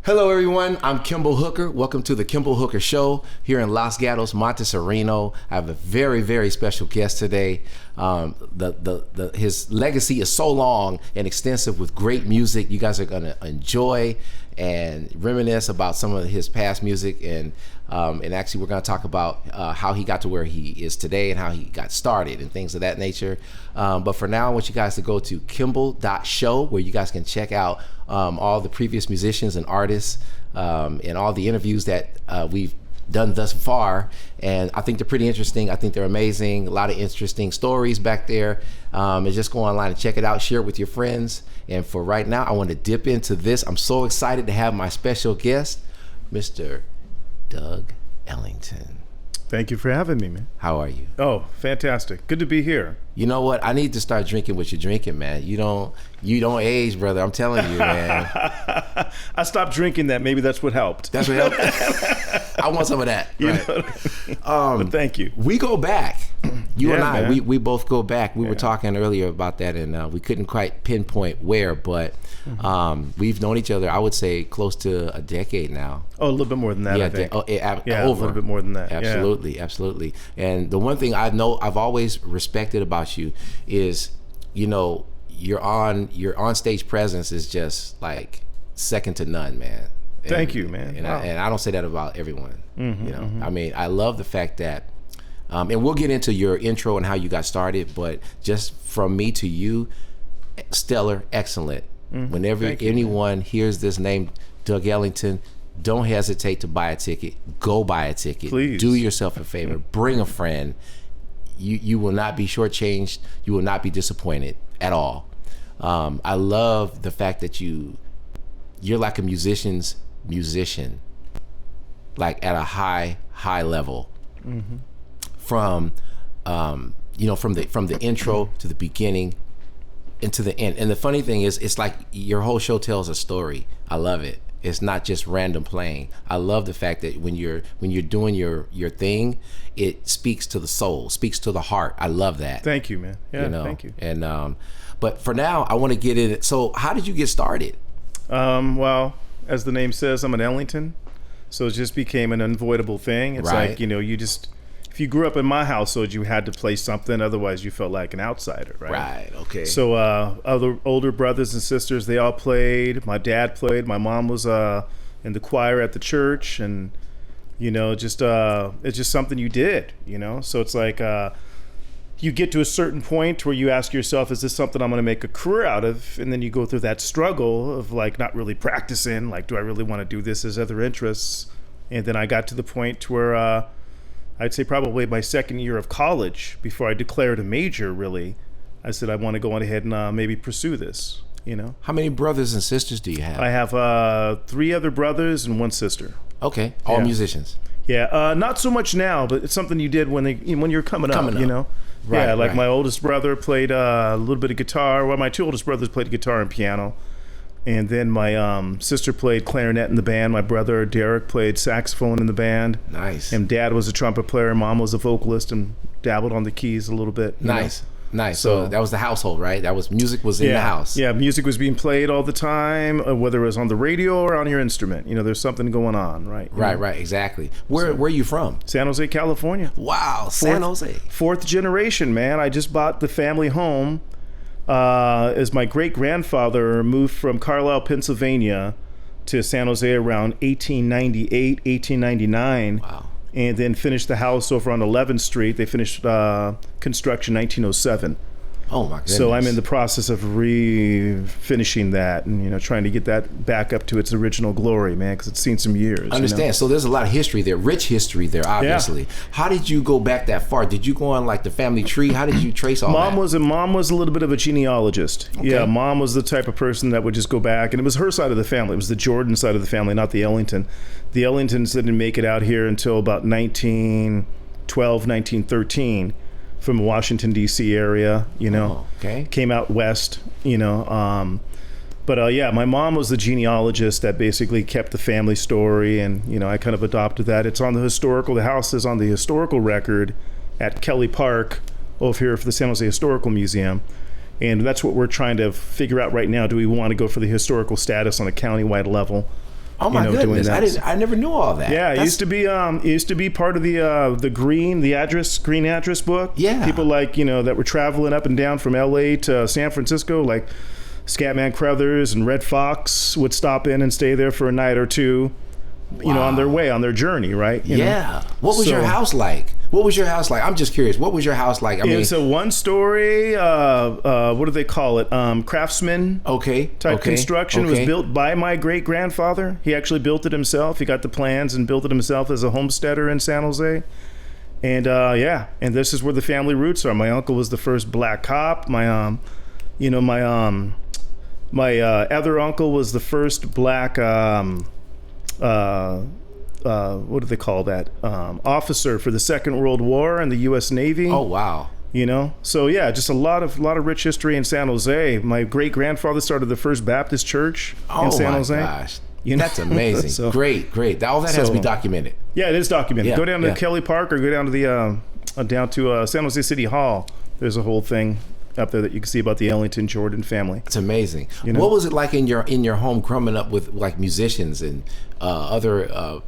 Hello, everyone. I'm Kimball Hooker. Welcome to the Kimball Hooker Show here in Los Gatos, Montesarino. I have a very, very special guest today. His legacy is so long and extensive with great music. You guys are going to enjoy and reminisce about some of his past music, and actually we're going to talk about how he got to where he is today and how he got started and things of that nature. But for now, I want you guys to go to kimball.show, where you guys can check out all the previous musicians and artists and all the interviews that we've done thus far. And I think they're pretty interesting. I think they're amazing. A lot of interesting stories back there. And just go online and check it out. Share it with your friends. And for right now, I want to dip into this. I'm so excited to have my special guest, Mr. Doug Ellington. Thank you for having me, man. How are you? Oh, fantastic. Good to be here. You know what? I need to start drinking what you're drinking, man. You don't age, brother. I'm telling you, man. I stopped drinking that. Maybe that's what helped. That's what helped? I want some of that. Right. But thank you. We go back. You and I, man. we both go back. We were talking earlier about that, and we couldn't quite pinpoint where, but we've known each other, I would say, close to a decade now. Oh, a little bit more than that, I think. Over. A little bit more than that. Absolutely, absolutely. And the one thing I've always respected about you is, you know, your on stage presence is just like second to none, man. Thank you, man. And, wow. I don't say that about everyone. You know, I mean, I love the fact that, and we'll get into your intro and how you got started, but just from me to you, stellar, excellent. Whenever anyone hears this name, Doug Ellington, don't hesitate to buy a ticket. Go buy a ticket. Please. Do yourself a favor. Bring a friend. You will not be shortchanged. You will not be disappointed at all. I love the fact that you're like a musician's musician, like at a high level. From from the intro to the beginning and to the end. And the funny thing is, it's like your whole show tells a story. I love it. It's not just random playing. I love the fact that when you're doing your thing, it speaks to the soul, speaks to the heart. I love that. Thank you, man. Yeah, thank you. And but for now, I want to get in. So how did you get started? Well, as the name says, I'm an Ellington, so it just became an unavoidable thing. It's like, if you grew up in my household, you had to play something, otherwise you felt like an outsider, right? Right, okay. So other older brothers and sisters, they all played. My dad played. My mom was in the choir at the church, and it's just something you did, So it's like you get to a certain point where you ask yourself, is this something I'm going to make a career out of? And then you go through that struggle of like not really practicing, like, do I really want to do this as other interests? And then I got to the point where I'd say probably my second year of college, before I declared a major, really, I said I want to go on ahead and maybe pursue this, How many brothers and sisters do you have? I have 3 other brothers and 1 sister. Okay, all musicians. Yeah, not so much now, but it's something you did when you're coming up. Right, like my oldest brother played a little bit of guitar. Well, my 2 oldest brothers played guitar and piano. And then my sister played clarinet in the band. My brother Derek played saxophone in the band. Nice. And Dad was a trumpet player. Mom was a vocalist and dabbled on the keys a little bit. Nice. So that was the household, right? Music was in the house. Yeah, music was being played all the time, whether it was on the radio or on your instrument. There's something going on, right? Right, exactly. Where are you from? San Jose, California. Wow, San Jose. 4th generation, man. I just bought the family home. As my great-grandfather moved from Carlisle, Pennsylvania to San Jose around 1898, 1899. Wow. And then finished the house over on 11th Street. They finished construction 1907. Oh my goodness. So I'm in the process of refinishing that and, trying to get that back up to its original glory, man, because it's seen some years. I understand. So there's a lot of history there, rich history there, obviously. Yeah. How did you go back that far? Did you go on like the family tree? How did you trace all that? Mom was a little bit of a genealogist. Okay. Yeah, Mom was the type of person that would just go back, and it was her side of the family. It was the Jordan side of the family, not the Ellington. The Ellingtons didn't make it out here until about 1912, 1913. From the Washington, D.C. area, Came out west, But my mom was the genealogist that basically kept the family story, and, I kind of adopted that. It's on the house is on the historical record at Kelly Park over here for the San Jose Historical Museum. And that's what we're trying to figure out right now. Do we want to go for the historical status on a countywide level? Oh my goodness! I never knew all that. Yeah, it used to be part of the green address book. Yeah, people like that were traveling up and down from L.A. to San Francisco, like Scatman Crothers and Red Fox would stop in and stay there for a night or two. Wow. On their journey, right? What was your house like? I'm just curious. What was your house like? I mean, it's a one-story. What do they call it? Craftsman. Type construction. It was built by my great-grandfather. He actually built it himself. He got the plans and built it himself as a homesteader in San Jose. And and this is where the family roots are. My uncle was the first black cop. My other uncle was the first black. What do they call that? Officer for the Second World War in the U.S. Navy. Oh wow! So just a lot of rich history in San Jose. My great grandfather started the First Baptist Church in San Jose. Oh my gosh! That's amazing. So, great. All that has to be documented. Yeah, it is documented. Yeah, go down to Kelly Park or go down to the San Jose City Hall. There's a whole thing up there that you can see about the Ellington Jordan family. It's amazing. What was it like in your home growing up with like musicians and other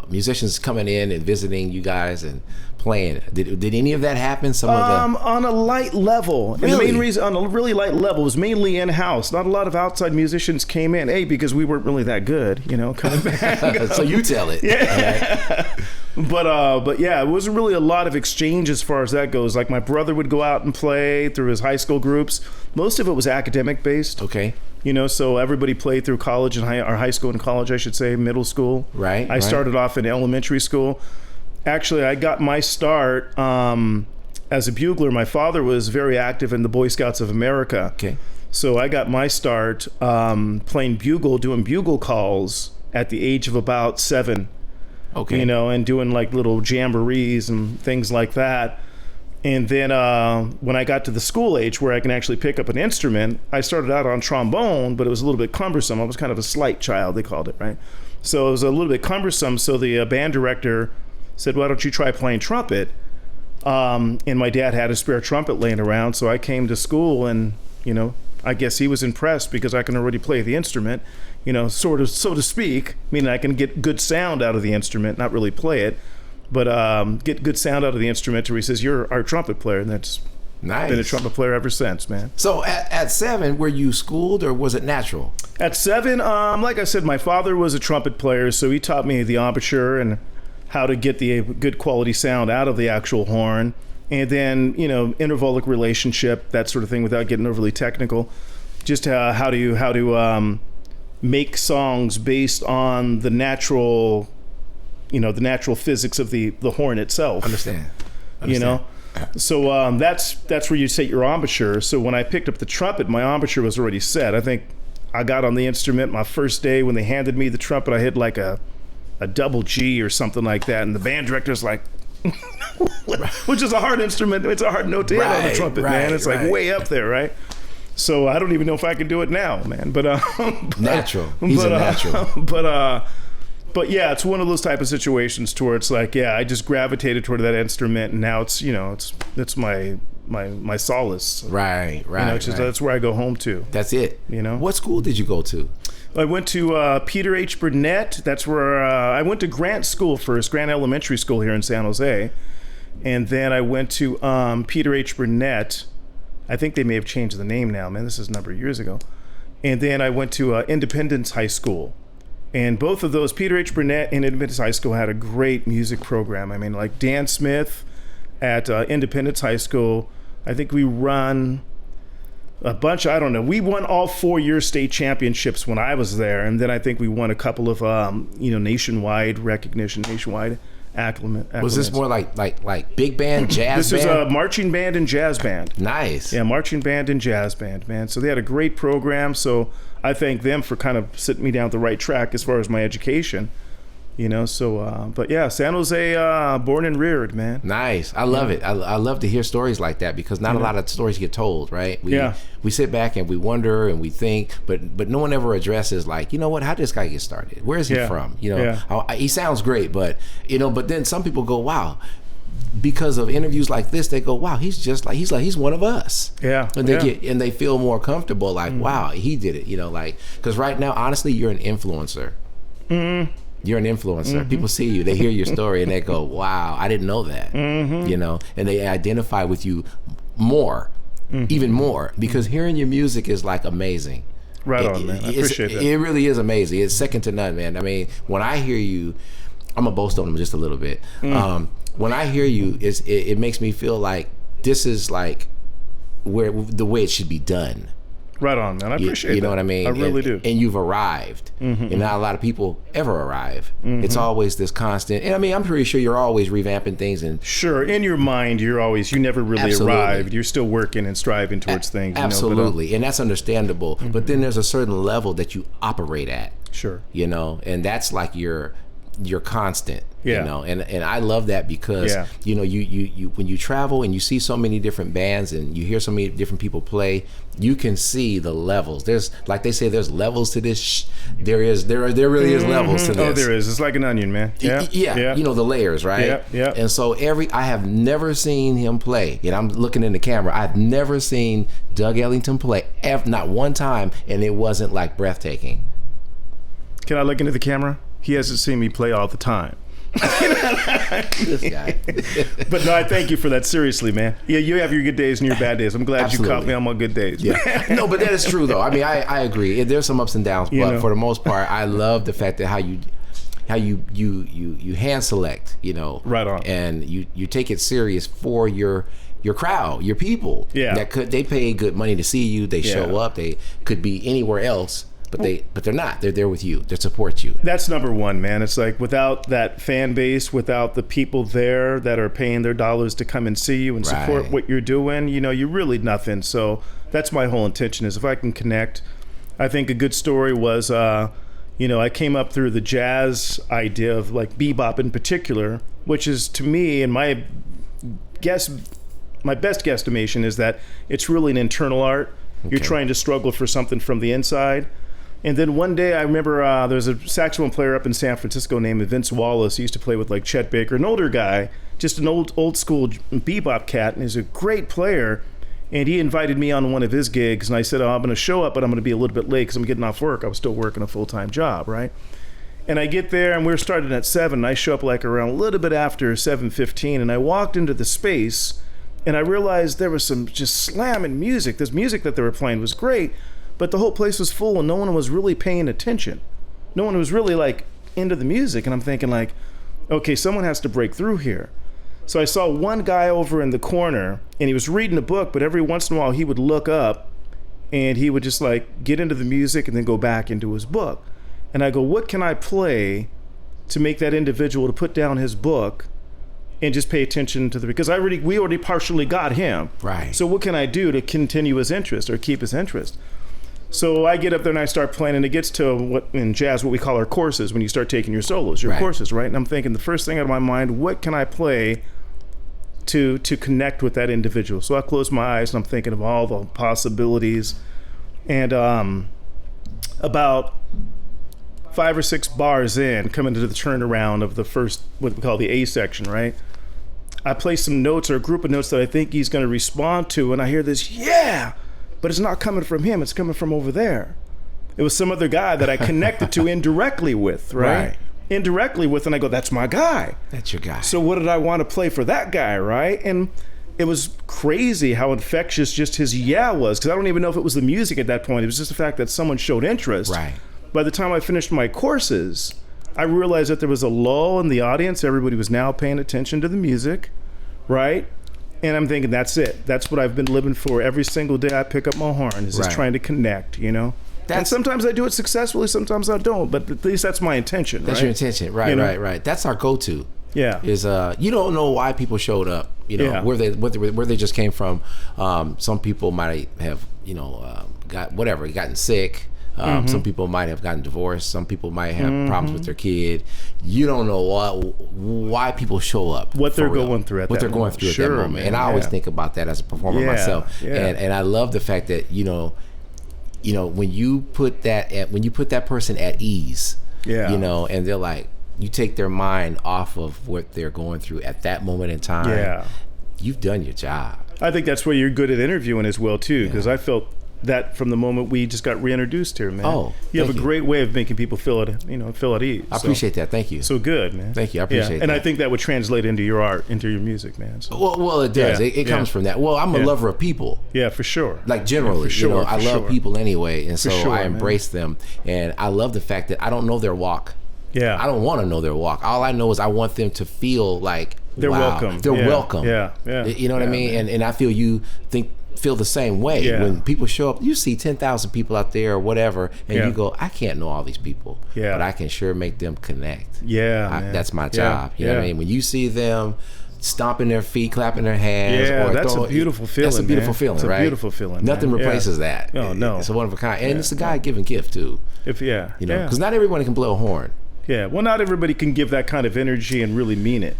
musicians coming in and visiting you guys and playing? Did any of that happen? On a light level. Really? And the main reason on a really light level was mainly in house. Not a lot of outside musicians came in. Because we weren't really that good, coming back. So you tell it. Yeah. Right. But yeah, it wasn't really a lot of exchange as far as that goes. Like my brother would go out and play through his high school groups. Most of it was academic based. Okay. So everybody played through college and high school and college, I should say, middle school. Right. I started off in elementary school. Actually, I got my start as a bugler. My father was very active in the Boy Scouts of America. Okay. So I got my start playing bugle, doing bugle calls at the age of about 7. Okay. And doing like little jamborees and things like that. And then when I got to the school age where I can actually pick up an instrument, I started out on trombone, but it was a little bit cumbersome. I was kind of a slight child, they called it, right? So it was a little bit cumbersome. So the band director said, why don't you try playing trumpet? And my dad had a spare trumpet laying around. So I came to school and, I guess he was impressed because I can already play the instrument, sort of, so to speak, meaning I can get good sound out of the instrument, not really play it, but get good sound out of the instrument to where he says, you're our trumpet player. And that's nice. Been a trumpet player ever since, man. So at 7, were you schooled or was it natural? At 7, like I said, my father was a trumpet player, so he taught me the embouchure and how to get the good quality sound out of the actual horn. And then, intervalic relationship, that sort of thing, without getting overly technical. Just how to make songs based on the natural, the natural physics of the horn itself. Understand. So that's where you set your embouchure. So when I picked up the trumpet, my embouchure was already set. I think I got on the instrument my first day when they handed me the trumpet. I hit like a double G or something like that, and the band director's like, which is a hard instrument. It's a hard note to hit on the trumpet, man. It's like way up there, right? So I don't even know if I can do it now, man. But natural. He's a natural. But yeah, it's one of those type of situations to where it's like, I just gravitated toward that instrument, and now it's it's my solace. Right. That's where I go home to. That's it. What school did you go to? I went to Peter H. Burnett. That's where I went to Grant School first, Grant Elementary School here in San Jose. And then I went to Peter H. Burnett. I think they may have changed the name now, man. This is a number of years ago. And then I went to Independence High School. And both of those, Peter H. Burnett and Independence High School, had a great music program. I mean, like Dan Smith at Independence High School, I think we run a bunch, I don't know. We won all 4-year state championships when I was there. And then I think we won a couple of, nationwide recognition, nationwide acclimates. Was this more like big band, jazz band? This is a marching band and jazz band. Nice. Yeah, marching band and jazz band, man. So they had a great program. So I thank them for kind of sitting me down the right track as far as my education. But yeah, San Jose, born and reared, man. Nice. I love it. I love to hear stories like that because not a lot of stories get told, right? We sit back and we wonder and we think, but no one ever addresses like, what, how did this guy get started? Where is he from? He sounds great, but then some people go, wow, because of interviews like this, they go, wow, he's one of us. Yeah. And they feel more comfortable like, wow, he did it, because right now, honestly, you're an influencer. You're an influencer. People see you, they hear your story, and they go, wow, I didn't know that. You know, and they identify with you more, even more, because hearing your music is like amazing. Right on, man. I appreciate that. It really is amazing. It's second to none, man. I mean, when I hear you, I'm gonna boast on them just a little bit. When I hear you, it makes me feel like this is like where the way it should be done. Right on, man. I appreciate you know that. what I mean? I really do. And you've arrived. And not a lot of people ever arrive. It's always this constant. And I mean, I'm pretty sure you're always revamping things. And sure, in your mind, you never really Absolutely. arrived. You're still working and striving towards things. Absolutely. You know, and that's understandable. But then there's a certain level that you operate at. Sure. You know, and that's like your constant. Yeah. You know, and I love that because you know, you when you travel and you see so many different bands and you hear so many different people play, you can see the levels. There's, like they say, there's levels to this. There really is levels to this. Oh, there is. It's like an onion, man. Yeah. You know, the layers, right? Yeah. And so I have never seen him play. And I'm looking in the camera. I've never seen Doug Ellington play, not one time, and it wasn't like breathtaking. Can I look into the camera? He hasn't seen me play all the time. This guy. But no, I thank you for that. Seriously, man. Yeah, you have your good days and your bad days. I'm glad Absolutely. you caught me on my good days. Yeah. No, but that is true though. I mean, I agree. There's some ups and downs, but for the most part, I love the fact that how you hand select, you know. Right on. And you take it serious for your crowd, your people. Yeah. They pay good money to see you. They show up. They could be anywhere else. But they're not. They're there with you. They support you. That's number one, man. It's like without that fan base, without the people there that are paying their dollars to come and see you and support what you're doing, you know, you're really nothing. So that's my whole intention, is if I can connect. I think a good story was, you know, I came up through the jazz idea of like bebop in particular, which is to me, and my best guesstimation is that it's really an internal art. You're trying to struggle for something from the inside. And then one day I remember there was a saxophone player up in San Francisco named Vince Wallace. He used to play with like Chet Baker, an older guy, just an old school bebop cat, and he's a great player. And he invited me on one of his gigs, and I said, I'm going to show up, but I'm going to be a little bit late because I'm getting off work. I was still working a full-time job, right? And I get there, and we're starting at 7, and I show up like around a little bit after 7:15, and I walked into the space, and I realized there was some just slamming music. This music that they were playing was great, but the whole place was full and no one was really paying attention. No one was really like into the music. And I'm thinking like, okay, someone has to break through here. So I saw one guy over in the corner and he was reading a book, but every once in a while he would look up and he would just like get into the music and then go back into his book. And I go, what can I play to make that individual to put down his book and just pay attention to because we already partially got him. Right. So what can I do to continue his interest or keep his interest? So I get up there and I start playing, and it gets to what in jazz what we call our courses, when you start taking your solos, your courses, right? And I'm thinking the first thing out of my mind, what can I play to connect with that individual? So I close my eyes and I'm thinking of all the possibilities. And about 5 or 6 bars in, coming to the turnaround of the first, what we call the A section, right? I play some notes or a group of notes that I think he's going to respond to, and I hear this, yeah! But it's not coming from him, it's coming from over there. It was some other guy that I connected to indirectly with, right? Indirectly with, and I go, that's my guy. That's your guy. So what did I want to play for that guy, right? And it was crazy how infectious just his yeah was, because I don't even know if it was the music at that point. It was just the fact that someone showed interest. Right. By the time I finished my courses, I realized that there was a lull in the audience. Everybody was now paying attention to the music, right? And I'm thinking, that's it. That's what I've been living for every single day I pick up my horn, is just trying to connect, you know? And sometimes I do it successfully, sometimes I don't, but at least that's my intention, That's your intention, right, right. That's our go-to. Yeah. Is you don't know why people showed up, you know, where they just came from. Some people might have, you know, gotten sick. Some people might have gotten divorced. Some people might have problems with their kid. You don't know why people show up. What they're going through at that moment. And I always think about that as a performer myself. And I love the fact that, you know, when you put that person at ease, you know, and they're like, you take their mind off of what they're going through at that moment in time. You've done your job. I think that's where you're good at interviewing as well too, because I felt that from the moment we just got reintroduced here, man. Oh, you have a great way of making people feel at ease. I appreciate that. Thank you. So good, man. Thank you. I appreciate that. And I think that would translate into your art, into your music, man. So. Well, it does. It comes from that. Well, I'm a lover of people. Yeah, for sure. Like generally, for sure, I love people anyway, and so I embrace them, and I love the fact that I don't know their walk. Yeah. I don't want to know their walk. All I know is I want them to feel like they're welcome. They're welcome. Yeah. You know what I mean? Man. And I feel you feel the same way. Yeah. When people show up, you see 10,000 people out there or whatever, and you go, I can't know all these people, but I can sure make them connect. Yeah, that's my job. You know what I mean? When you see them stomping their feet, clapping their hands, or that's a beautiful feeling. That's a beautiful feeling, right? It's a beautiful feeling. Nothing replaces that. Oh, no. It's a one of a kind, and it's a God-given gift too. Because not everyone can blow a horn. Yeah, well, not everybody can give that kind of energy and really mean it,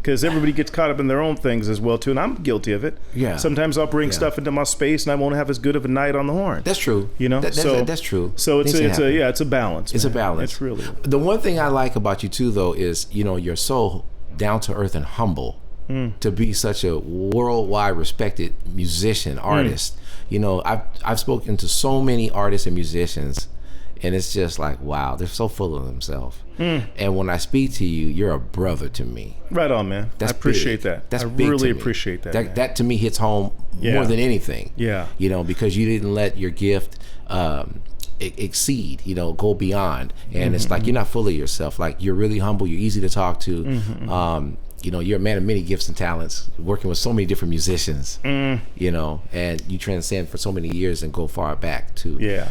because everybody gets caught up in their own things as well, too, and I'm guilty of it. Yeah. Sometimes I'll bring stuff into my space, and I won't have as good of a night on the horn. That's true. That's true. So it's a balance. It's a balance. It's really the one thing I like about you too, though, is you're so down to earth and humble to be such a worldwide respected musician, artist. I've spoken to so many artists and musicians. And it's just like, wow, they're so full of themselves. And when I speak to you, you're a brother to me. Right on, man. I appreciate that. That's I big really to me. Appreciate that. That to me hits home more than anything. Yeah. Because you didn't let your gift exceed, go beyond. And it's like you're not full of yourself. Like you're really humble. You're easy to talk to. You're a man of many gifts and talents, working with so many different musicians. And you transcend for so many years and go far back too. Yeah.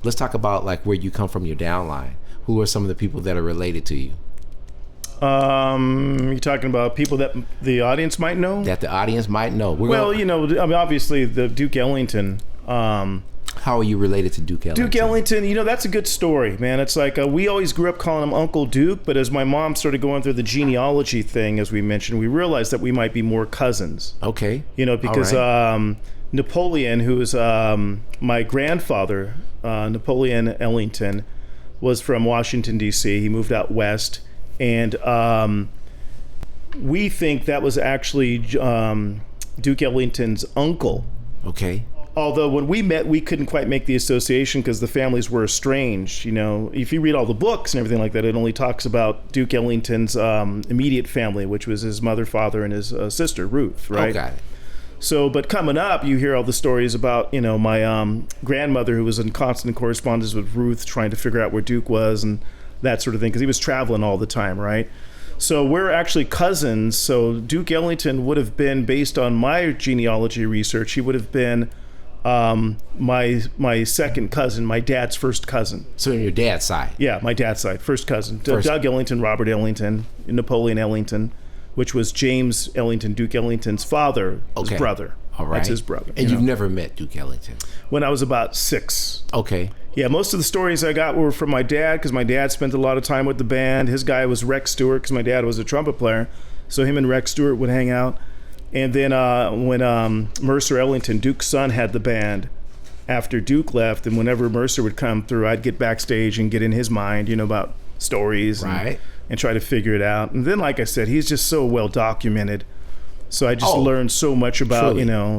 Let's talk about like where you come from, your downline. Who are some of the people that are related to you? You're talking about people that the audience might know? That the audience might know. Obviously the Duke Ellington. How are you related to Duke Ellington? Duke Ellington, that's a good story, man. It's like we always grew up calling him Uncle Duke, but as my mom started going through the genealogy thing, as we mentioned, we realized that we might be more cousins. Okay. Because Napoleon, who was my grandfather, Napoleon Ellington, was from Washington, D.C. He moved out west, and we think that was actually Duke Ellington's uncle. Okay. Although when we met, we couldn't quite make the association because the families were estranged. If you read all the books and everything like that, it only talks about Duke Ellington's immediate family, which was his mother, father, and his sister, Ruth, right? Oh, got it. So, but coming up, you hear all the stories about, my grandmother who was in constant correspondence with Ruth, trying to figure out where Duke was and that sort of thing, because he was traveling all the time, right? So we're actually cousins. So Duke Ellington would have been, based on my genealogy research, he would have been my second cousin, my dad's first cousin. So on your dad's side? Yeah, my dad's side, first cousin. Doug Ellington, Robert Ellington, Napoleon Ellington, which was James Ellington, Duke Ellington's father, his brother. All right. That's his brother. And you've never met Duke Ellington? When I was about 6. Okay. Yeah, most of the stories I got were from my dad, because my dad spent a lot of time with the band. His guy was Rex Stewart, because my dad was a trumpet player. So him and Rex Stewart would hang out. And then when Mercer Ellington, Duke's son, had the band, after Duke left, and whenever Mercer would come through, I'd get backstage and get in his mind, about stories and try to figure it out. And then, like I said, he's just so well documented. So I just learned so much about,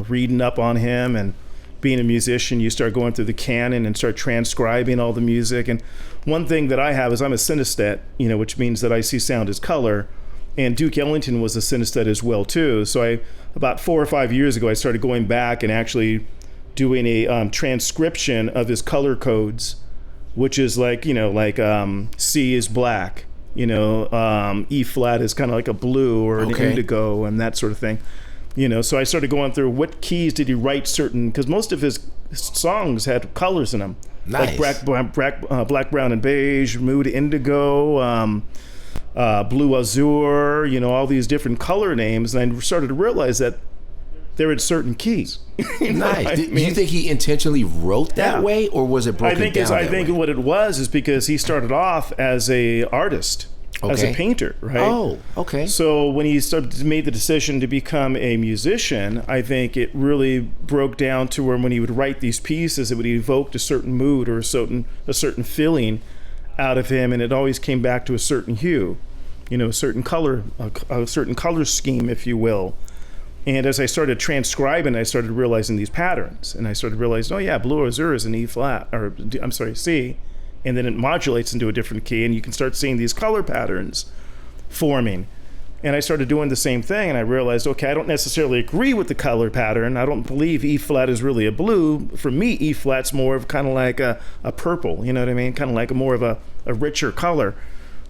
reading up on him and being a musician. You start going through the canon and start transcribing all the music. And one thing that I have is I'm a synesthete, which means that I see sound as color. And Duke Ellington was a synesthete as well, too. So about 4 or 5 years ago, I started going back and actually doing a transcription of his color codes, which is like, C is black, E flat is kind of like a blue or an indigo and that sort of thing. So I started going through what keys did he write certain, because most of his songs had colors in them. Nice. Like black, brown, and beige, mood indigo, blue azure, all these different color names. And I started to realize that they're in certain keys. Nice. Do you think he intentionally wrote that way, or was it broken down I think what it was is because he started off as a artist, as a painter, right? Oh, okay. So when he made the decision to become a musician, I think it really broke down to where when he would write these pieces, it would evoke a certain mood or a certain feeling out of him, and it always came back to a certain hue, a certain color scheme, if you will. And as I started transcribing, I started realizing these patterns. And I started realizing, oh yeah, Blue Azure is an E flat, or I'm sorry, C. And then it modulates into a different key, and you can start seeing these color patterns forming. And I started doing the same thing, and I realized, okay, I don't necessarily agree with the color pattern. I don't believe E flat is really a blue. For me, E flat's more of kind of like a purple, you know what I mean? Kind of like more of a richer color.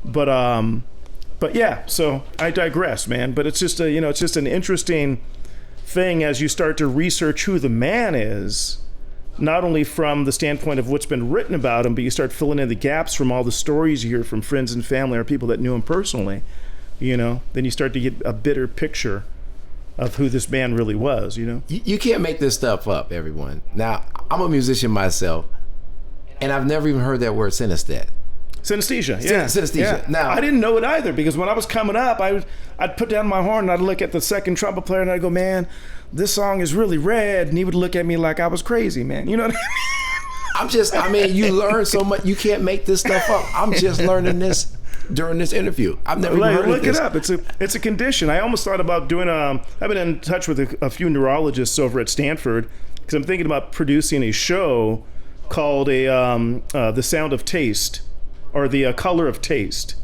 But yeah, so I digress, man. But it's just it's just an interesting thing as you start to research who the man is, not only from the standpoint of what's been written about him, but you start filling in the gaps from all the stories you hear from friends and family or people that knew him personally. Then you start to get a better picture of who this man really was. You can't make this stuff up, everyone. Now, I'm a musician myself, and I've never even heard that word synesthesia. Synesthesia, yeah. Synesthesia. Yeah. Now, I didn't know it either, because when I was coming up, I'd put down my horn and I'd look at the second trumpet player and I'd go, man, this song is really red. And he would look at me like I was crazy, man. You know what I mean? You learn so much. You can't make this stuff up. I'm just learning this during this interview. I've never even heard of this. Look it up. It's a condition. I almost thought about doing I've been in touch with a few neurologists over at Stanford, because I'm thinking about producing a show called The Sound of Taste, or the Color of Taste.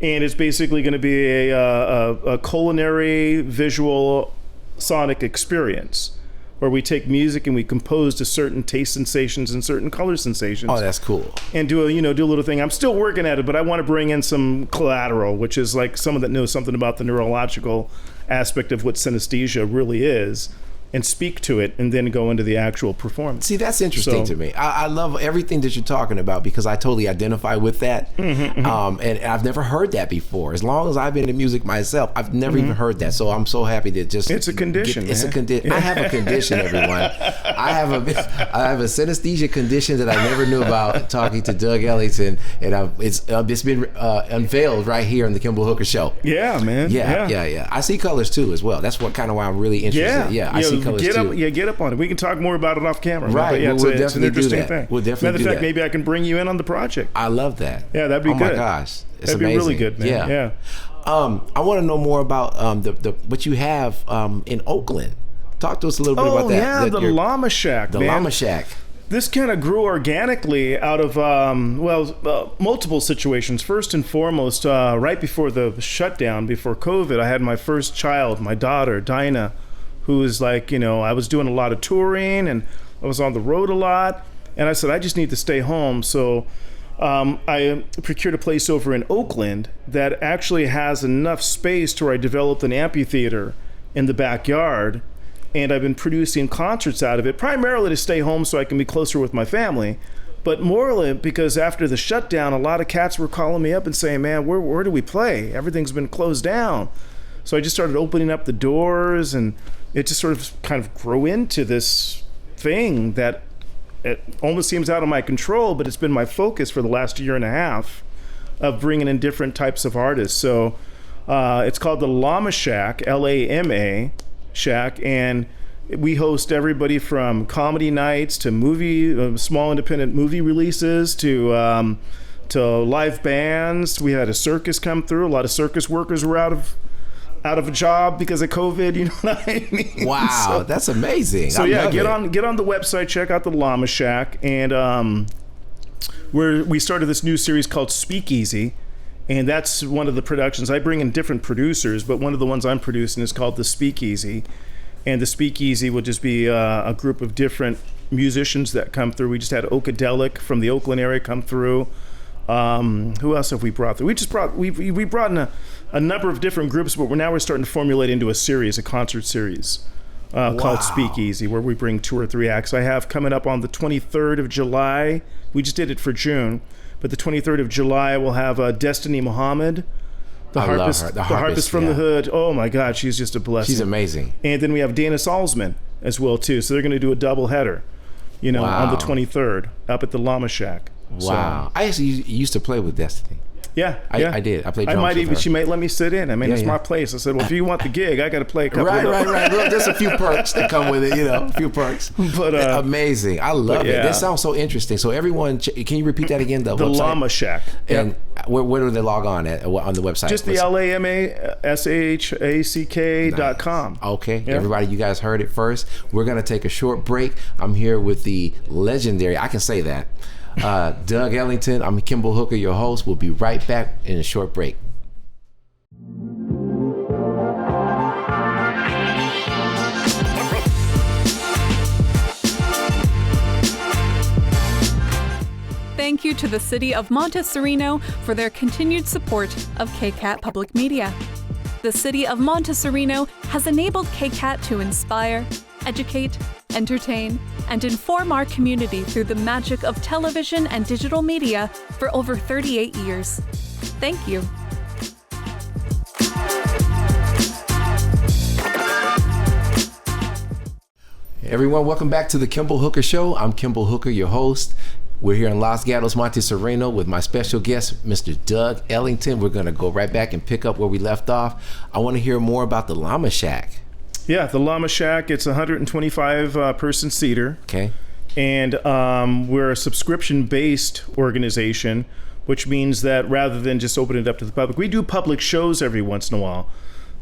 And it's basically going to be a culinary, visual, sonic experience where we take music and we compose to certain taste sensations and certain color sensations. Oh, that's cool. And do a little thing. I'm still working at it, but I want to bring in some collateral, which is like someone that knows something about the neurological aspect of what synesthesia really is, and speak to it, and then go into the actual performance. See, that's interesting to me. I love everything that you're talking about, because I totally identify with that. And I've never heard that before. As long as I've been in music myself, I've never even heard that. So I'm so happy that just... It's a condition, It's a condition. I have a condition, everyone. I have a synesthesia condition that I never knew about, talking to Doug Ellington, and it's been unveiled right here on the Kimball Hooker Show. Yeah, man. Yeah. I see colors too as well. That's what kind of why I'm really interested. Yeah, I see colors too. Get up on it. We can talk more about it off camera. Right. Yeah, we'll it's an interesting thing. We'll definitely do Matter of fact, that. maybe I can bring you in on the project. I love that. Yeah, that'd be good. Oh my gosh, it's that'd amazing. Be really good, man. Yeah. I want to know more about the what you have in Oakland. Talk to us a little bit about that. Oh yeah, the Llama Shack. The Llama Shack. This kind of grew organically out of multiple situations. First and foremost, right before the shutdown, before COVID, I had my first child, my daughter Dinah, who was like, I was doing a lot of touring and I was on the road a lot, and I said, I just need to stay home. So I procured a place over in Oakland that actually has enough space to where I developed an amphitheater in the backyard, and I've been producing concerts out of it, primarily to stay home so I can be closer with my family, but more because after the shutdown, a lot of cats were calling me up and saying, man, where do we play? Everything's been closed down. So I just started opening up the doors, and it just sort of kind of grew into this thing that it almost seems out of my control, but it's been my focus for the last year and a half of bringing in different types of artists. So it's called the Llama Shack, L-A-M-A Shack, and we host everybody from comedy nights to small independent movie releases to live bands. We had a circus come through. A lot of circus workers were out of a job because of COVID, you know what I mean? Wow, that's amazing. So yeah, get on the website, check out the Llama Shack, and we started this new series called Speakeasy, and that's one of the productions. I bring in different producers, but one of the ones I'm producing is called the Speakeasy, and the Speakeasy will just be a group of different musicians that come through. We just had Okadelic from the Oakland area come through. Who else have we brought through? We brought in a number of different groups, but we're starting to formulate into a concert series called Speakeasy, where we bring 2 or 3 acts. I have coming up on the 23rd of July. We just did it for June, but the 23rd of July we'll have Destiny Muhammad, the harpist from the hood. Oh my God, she's just a blessing. She's amazing. And then we have Dana Salzman as well too. So they're going to do a double header, on the 23rd up at the Llama Shack. Wow. I actually used to play with Destiny. Yeah, I did. I played drums. I might with even. her. She might let me sit in. I mean, it's yeah. my place. I said, well, if you want the gig, I got to play a couple. Right. of Well, there's a few perks that come with it. A few perks. But amazing. I love it. This sounds so interesting. So everyone, can you repeat that again? The website? Llama Shack. And where do they log on on the website? Just the LAMASHACK.com. Nice. Okay, everybody, you guys heard it first. We're gonna take a short break. I'm here with the legendary. I can say that. Doug Ellington. I'm Kimball Hooker, your host. We'll be right back in a short break. Thank you to the City of Montessorino for their continued support of KCAT Public Media. The City of Montessorino has enabled KCAT to inspire, educate, entertain, and inform our community through the magic of television and digital media for over 38 years. Thank you. Everyone, welcome back to the Kimball Hooker Show. I'm Kimball Hooker, your host. We're here in Los Gatos, Montessorino with my special guest, Mr. Doug Ellington. We're going to go right back and pick up where we left off. I want to hear more about the Llama Shack. Yeah, the Llama Shack, it's a 125 person seater. Okay. And we're a subscription-based organization, which means that rather than just open it up to the public, we do public shows every once in a while.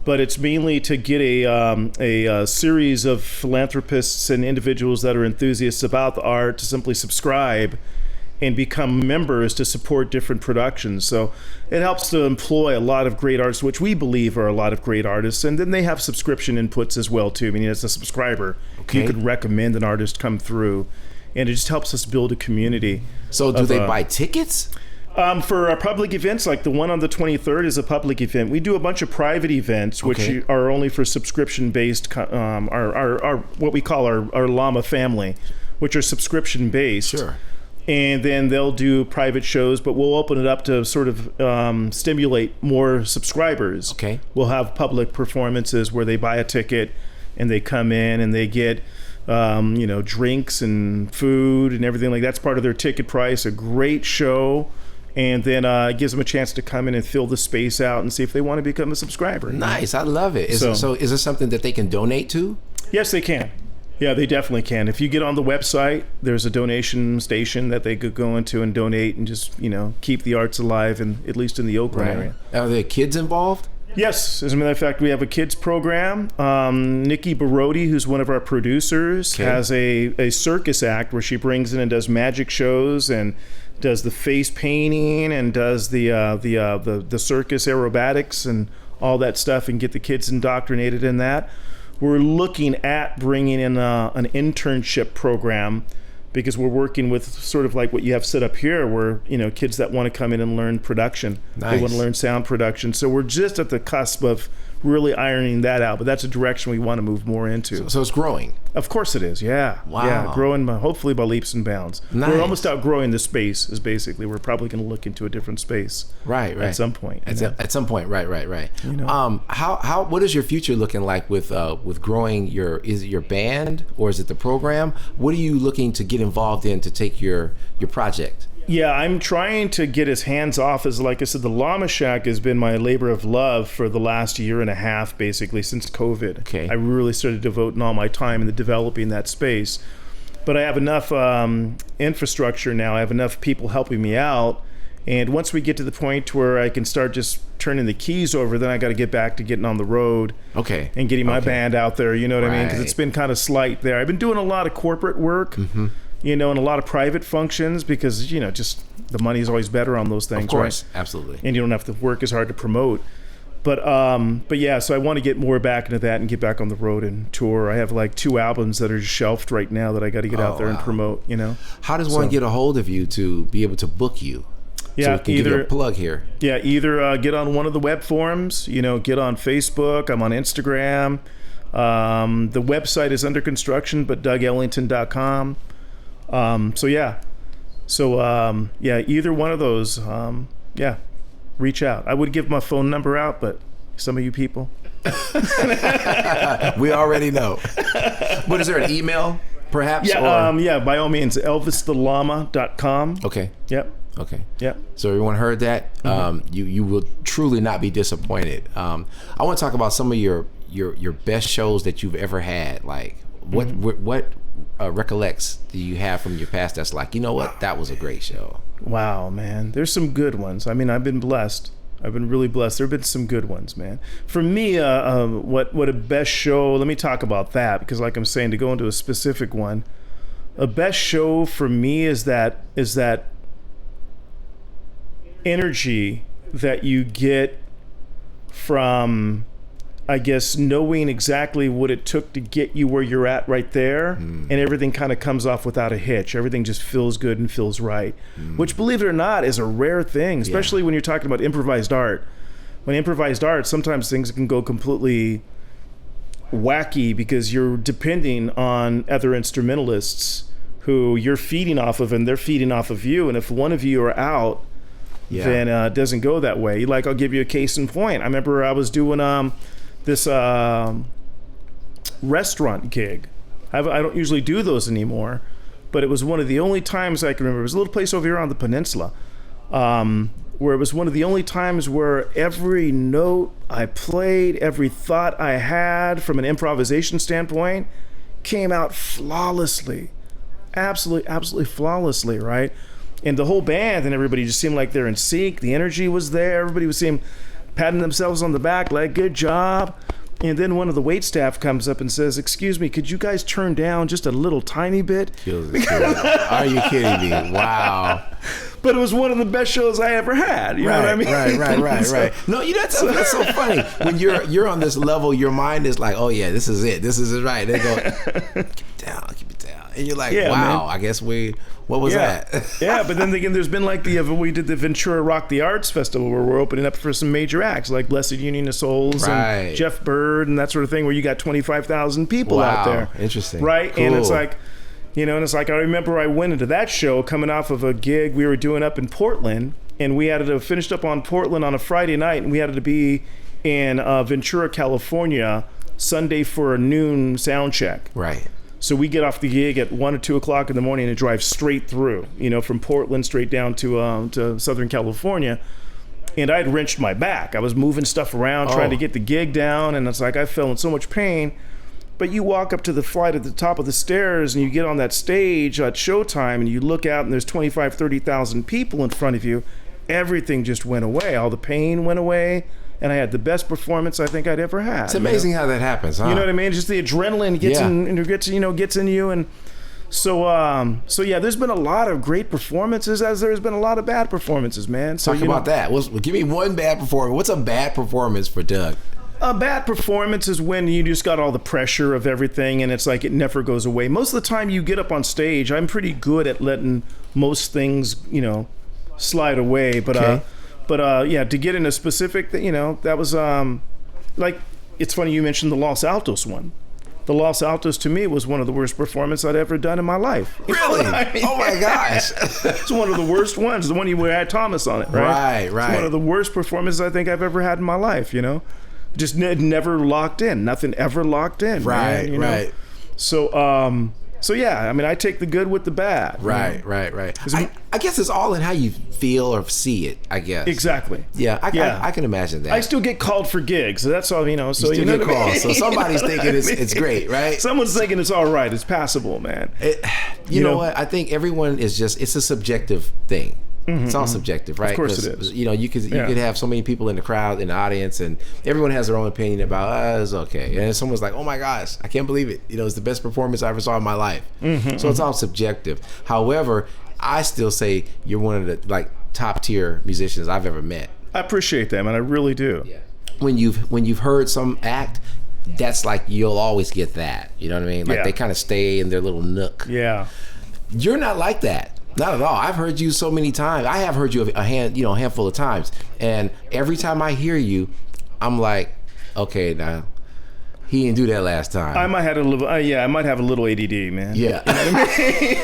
But it's mainly to get a series of philanthropists and individuals that are enthusiasts about the art to simply subscribe and become members to support different productions. So it helps to employ a lot of great artists, which we believe are a lot of great artists. And then they have subscription inputs as well, too. I mean, as a subscriber, you could recommend an artist come through. And it just helps us build a community. So do they buy tickets? For our public events, like the one on the 23rd is a public event. We do a bunch of private events, which are only for subscription-based, our what we call our Llama family, which are subscription-based. Sure. And then they'll do private shows, but we'll open it up to sort of stimulate more subscribers. Okay. We'll have public performances where they buy a ticket and they come in and they get drinks and food and everything like that's part of their ticket price. A great show. And then it gives them a chance to come in and fill the space out and see if they want to become a subscriber. Nice. I love it. So is this something that they can donate to? Yes, they can. Yeah, they definitely can. If you get on the website, there's a donation station that they could go into and donate and just, keep the arts alive, at least in the Oakland area. Are there kids involved? Yes. As a matter of fact, we have a kids program. Nikki Barodi, who's one of our producers, has a circus act where she brings in and does magic shows and does the face painting and does the circus aerobatics and all that stuff and get the kids indoctrinated in that. We're looking at bringing in an internship program because we're working with sort of like what you have set up here where, kids that want to come in and learn production. Nice. They want to learn sound production. So we're just at the cusp of really ironing that out, but that's a direction we want to move more into. So it's growing. Of course it is, yeah. Wow. Yeah, growing hopefully by leaps and bounds. Nice. We're almost outgrowing the space is basically. We're probably going to look into a different space. Right. At some point. At some point, right. What is your future looking like with growing is it your band or is it the program? What are you looking to get involved in to take your project? Yeah, I'm trying to get as hands off as, like I said, the Llama Shack has been my labor of love for the last year and a half, basically, since COVID. Okay. I really started devoting all my time into developing that space. But I have enough infrastructure now. I have enough people helping me out. And once we get to the point where I can start just turning the keys over, then I got to get back to getting on the road. Okay. And getting my band out there, you know what I mean? Because Right. it's been kind of slight there. I've been doing a lot of corporate work. Mm-hmm. And a lot of private functions because, just the money is always better on those things, Of course, right? absolutely. And you don't have to work as hard to promote. But yeah, so I want to get more back into that and get back on the road and tour. I have like 2 albums that are shelved right now that I got to get out there and promote, How does one get a hold of you to be able to book you? Yeah, so we can give you a plug here. Yeah, either get on one of the web forums, get on Facebook. I'm on Instagram. The website is under construction, but DougEllington.com. Either one of those, reach out. I would give my phone number out, but some of you people. We already know. What is there, an email, perhaps? Yeah, by all means, elvisthelllama.com. Okay. Yep. Okay. Yeah. So everyone heard that. You will truly not be disappointed. I want to talk about some of your best shows that you've ever had. Like what recollects do you have from your past that's like, you know what, that was a great show? Wow, man. There's some good ones. I mean, I've been blessed. I've been really blessed. There have been some good ones, man. For me, what a best show, let me talk about that, because like I'm saying, to go into a specific one, a best show for me is that energy that you get from, I guess, knowing exactly what it took to get you where you're at right there, and everything kind of comes off without a hitch. Everything just feels good and feels right, which, believe it or not, is a rare thing, especially when you're talking about improvised art. When improvised art, sometimes things can go completely wacky because you're depending on other instrumentalists who you're feeding off of, and they're feeding off of you. And if one of you are out, then it doesn't go that way. Like, I'll give you a case in point. I remember I was doing this restaurant gig. I don't usually do those anymore, but it was one of the only times I can remember. It was a little place over here on the peninsula, where it was one of the only times where every note I played, every thought I had from an improvisation standpoint came out flawlessly. Absolutely flawlessly, right? And the whole band and everybody just seemed like they're in sync. The energy was there. Everybody was patting themselves on the back like, good job. And then one of the wait staff comes up and says, excuse me, could you guys turn down just a little tiny bit? Are you kidding me? Wow. But it was one of the best shows I ever had. You know what I mean? Right. No, that's so funny. When you're on this level, your mind is like, oh yeah, this is it. This is it, right. They go, keep it down. And you're like, wow, man. I guess what was that? Yeah, but then again, there's been like we did the Ventura Rock the Arts Festival where we're opening up for some major acts like Blessed Union of Souls and Jeff Bird and that sort of thing, where you got 25,000 people out there. Interesting. Right? Cool. And it's like, I remember I went into that show coming off of a gig we were doing up in Portland, and we had to finished up on Portland on a Friday night, and we had to be in Ventura, California, Sunday for a noon sound check. Right. So we get off the gig at 1 or 2 o'clock in the morning and drive straight through, from Portland straight down to Southern California. And I'd wrenched my back. I was moving stuff around, trying to get the gig down. And it's like, I felt in so much pain. But you walk up to the flight at the top of the stairs and you get on that stage at showtime and you look out and there's 25, 30,000 people in front of you. Everything just went away. All the pain went away. And I had the best performance I think I'd ever had. It's amazing how that happens, huh? You know what I mean? Just the adrenaline gets in you, and so yeah. There's been a lot of great performances, as there's been a lot of bad performances, man. So talk about that. Well, give me one bad performance. What's a bad performance for Doug? A bad performance is when you just got all the pressure of everything, and it's like it never goes away. Most of the time, you get up on stage. I'm pretty good at letting most things, slide away, but. Okay. To get into specific, that was like, it's funny you mentioned the Los Altos one. The Los Altos, to me, was one of the worst performances I'd ever done in my life. Really? Oh my gosh. It's one of the worst ones. The one you had Thomas on it, right? Right. It's one of the worst performances I think I've ever had in my life, Just never locked in. Nothing ever locked in. Right, man, right. So yeah, I take the good with the bad. Right. I guess it's all in how you feel or see it, I guess. Exactly. Yeah, I can imagine that. I still get called for gigs, so that's all, So you get called. So somebody's thinking it's great, right? Someone's thinking it's all right. It's passable, man. You know what? I think everyone it's a subjective thing. It's all subjective, right? Of course it is. You could have so many people in the crowd, in the audience, and everyone has their own opinion about, it's okay. And someone's like, oh my gosh, I can't believe it. It's the best performance I ever saw in my life. So it's all subjective. However, I still say you're one of the top tier musicians I've ever met. I appreciate that, man. I really do. Yeah. When you've heard some act, that's like you'll always get that. You know what I mean? Like they kind of stay in their little nook. Yeah. You're not like that. Not at all. I've heard you so many times. I have heard you a handful of times, and every time I hear you, I'm like, okay, now he didn't do that last time. I might have a little. I might have a little ADD, man. Yeah, you know what I mean?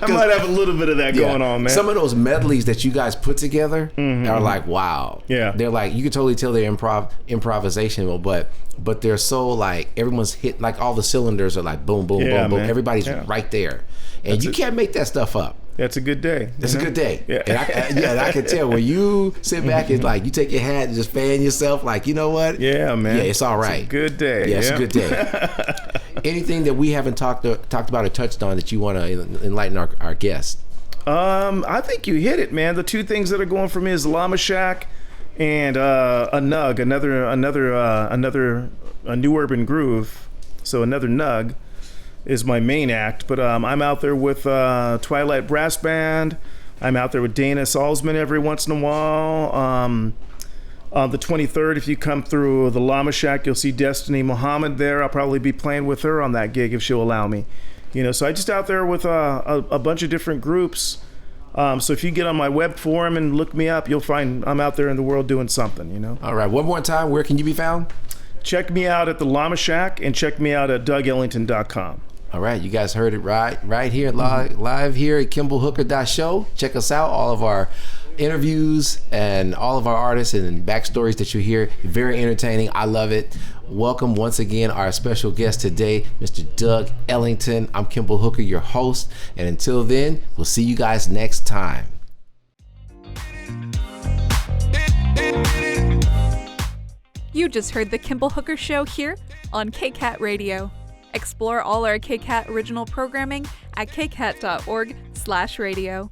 I might have a little bit of that going on, man. Some of those medleys that you guys put together are like, wow. Yeah, they're like, you can totally tell they're improvisational, but they're so like everyone's hit, like all the cylinders are like boom, boom, boom, boom. Everybody's right there. And you can't make that stuff up. That's a good day. It's a good day. Yeah. And I can tell when you sit back and like you take your hat and just fan yourself, like, you know what? Yeah, man. Yeah, it's all right. It's a good day. Yeah, it's a good day. Anything that we haven't talked about or touched on that you want to enlighten our guests? I think you hit it, man. The two things that are going for me is Llama Shack and a Nug, a New Urban Groove. So another Nug is my main act, but I'm out there with Twilight Brass Band. I'm out there with Dana Salzman every once in a while. On the 23rd, if you come through the Llama Shack, you'll see Destiny Muhammad there. I'll probably be playing with her on that gig if she'll allow me. You know, so I just out there with a bunch of different groups. So if you get on my web forum and look me up, you'll find I'm out there in the world doing something, you know. All right, one more time, where can you be found? Check me out at the Llama Shack and check me out at DougEllington.com. All right, you guys heard it right here, live here at KIMBALLHOOKER.show. Check us out, all of our interviews and all of our artists and backstories that you hear. Very entertaining. I love it. Welcome once again our special guest today, Mr. Duke Ellington. I'm Kimball Hooker, your host. And until then, we'll see you guys next time. You just heard the Kimball Hooker Show here on KCAT Radio. Explore all our KCAT original programming at kcat.org/radio.